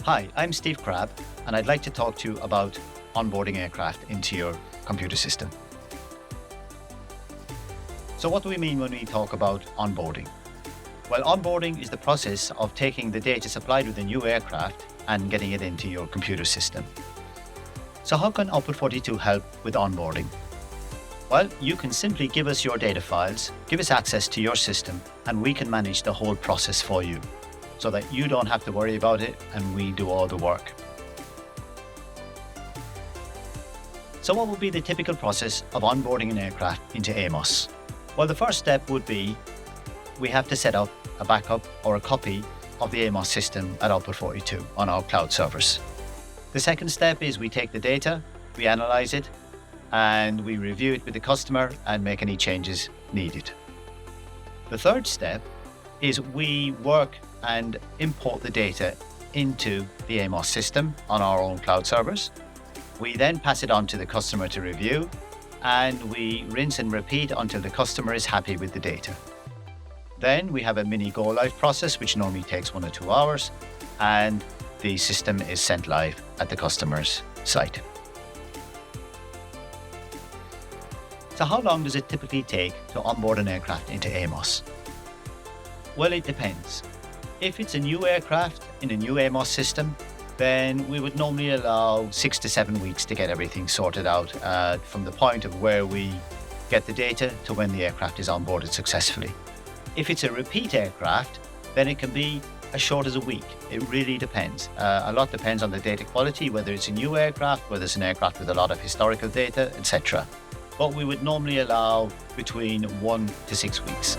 Hi, I'm Steve Crabb, and I'd like to talk to you about onboarding aircraft into your computer system. So what do we mean when we talk about onboarding? Well, onboarding is the process of taking the data supplied with a new aircraft and getting it into your computer system. So how can Output 42 help with onboarding? Well, you can simply give us your data files, give us access to your system, and we can manage the whole process for you, so that you don't have to worry about it and we do all the work. So what would be the typical process of onboarding an aircraft into AMOS? Well, the first step would be we have to set up a backup or a copy of the AMOS system at Output 42 on our cloud servers. The second step is we take the data, we analyze it, and we review it with the customer and make any changes needed. The third step is we work and import the data into the AMOS system on our own cloud servers. We then pass it on to the customer to review, and we rinse and repeat until the customer is happy with the data. Then we have a mini go live process, which normally takes 1 or 2 hours, and the system is sent live at the customer's site. So how long does it typically take to onboard an aircraft into AMOS? Well, it depends. If it's a new aircraft in a new AMOS system, then we would normally allow 6 to 7 weeks to get everything sorted out from the point of where we get the data to when the aircraft is onboarded successfully. If it's a repeat aircraft, then it can be as short as a week. It really depends. A lot depends on the data quality, whether it's a new aircraft, whether it's an aircraft with a lot of historical data, etc. But we would normally allow between 1 to 6 weeks.